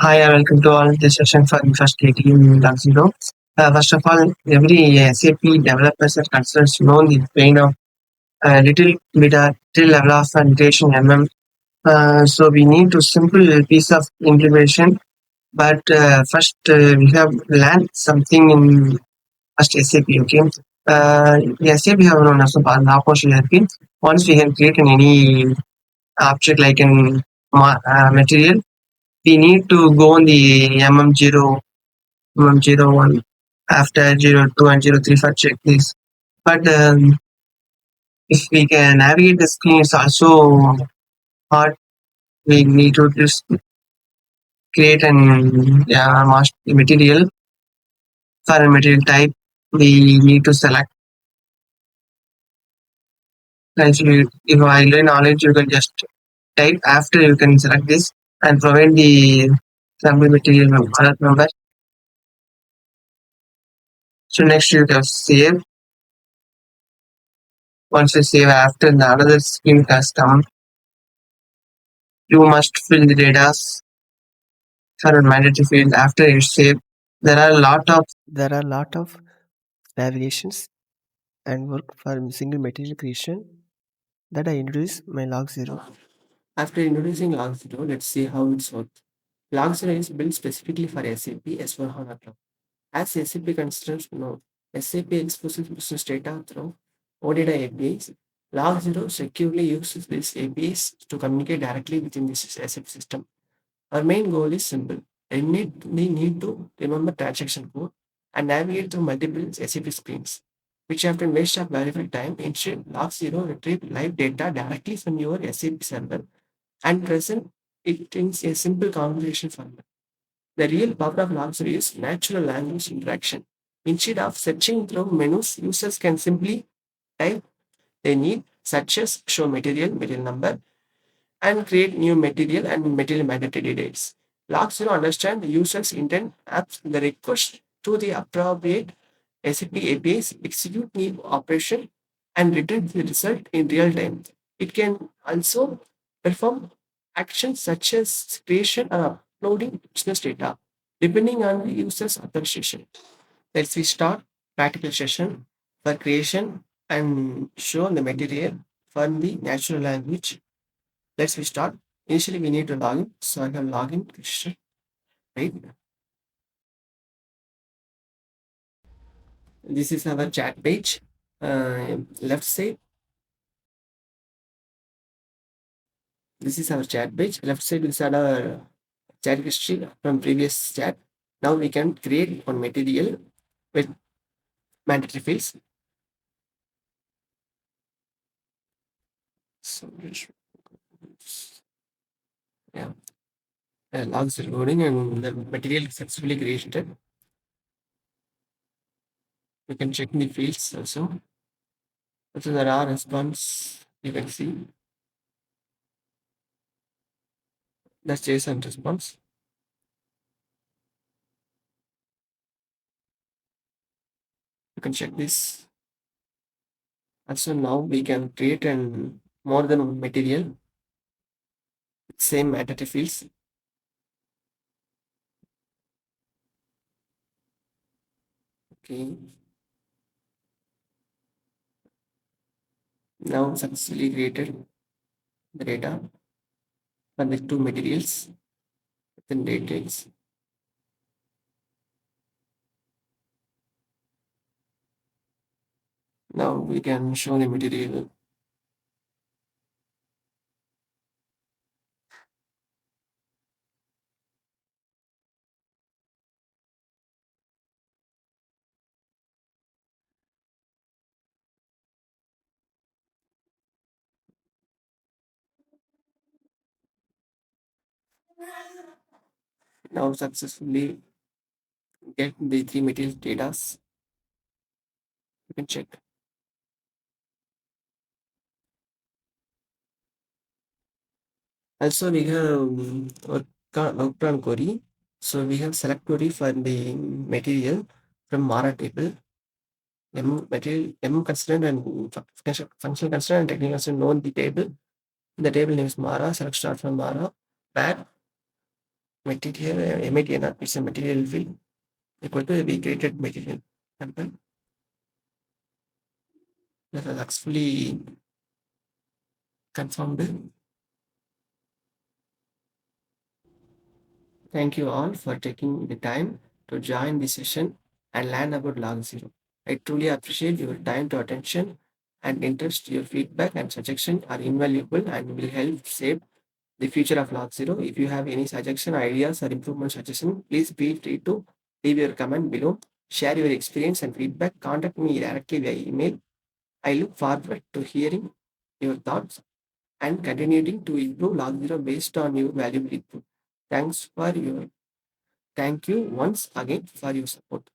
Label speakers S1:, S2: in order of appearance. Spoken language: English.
S1: Hi, and welcome to all this session for the first 18 LogZero. First of all, every SAP developers are concerned to know the pain of little level of integration so we need to simple piece of implementation. But first, we have learned something in first SAP. Okay, the SAP have known as a option. Once we have created any object like an material, we need to go on the MM01 after 02 and 03 for check this. But if we can navigate the screen, it's also hard. We need to just create an master material for a material type. We need to select. If I learn knowledge, you can just type after you can select this and provide the sample material product number. So next you can save. Once you save after the another screen has come, you must fill the data for a mandatory field after you save. There are a lot of
S2: There are a lot of navigations and work for single material creation that I introduce my LogZero. After introducing LogZero, let's see how it's worked. LogZero is built specifically for SAP S/4HANA Cloud. As SAP considers no, SAP exposes business data through OData APIs. LogZero securely uses these APIs to communicate directly within this SAP system. Our main goal is simple. We need to remember transaction code and navigate through multiple SAP screens, which often waste of valuable time. Instead, LogZero retrieve live data directly from your SAP server and present it in a simple conversation format. The real power of LogZero is natural language interaction. Instead of searching through menus, users can simply type they need, such as show material number, and create new material and material mandatory details. LogZero understand the user's intent, apps the request to the appropriate SAP APIs, execute new operation, and retrieve the result in real time. It can also perform actions such as creation or uploading business data, depending on the user's authorization. Let's we start practical session for creation and show the material from the natural language. Let's we start. Initially, we need to log in. So I have login register, right? This is our chat page. Left side, this is our chat page. Left side is our chat history from previous chat. Now we can create one material with mandatory fields. So yeah, logs are loading and the material is successfully created. You can check the fields also. So there are response you can see. That's JSON response. You can check this. And so now we can create an more than one material with same metadata fields. Okay. Now successfully created the data for the two materials within details. Now we can show the material. Now successfully get the three material data. You can check. Also we have worked on query. So we have select query for the material from Mara table. Material constraint and functional constraint and technical constraint known the table. The table name is Mara. Select start from Mara. Where material, MATNR, it's a material field equal to we created material sample that was successfully confirmed. Thank you all for taking the time to join this session and learn about LogZero. I truly appreciate your time to attention and interest. Your feedback and suggestion are invaluable and will help shape the future of LogZero. If you have any suggestion, ideas, or improvement suggestion, please feel free to leave your comment below. Share your experience and feedback. Contact me directly via email. I look forward to hearing your thoughts and continuing to improve LogZero based on your valuable input. Thanks for your Thank you once again for your support.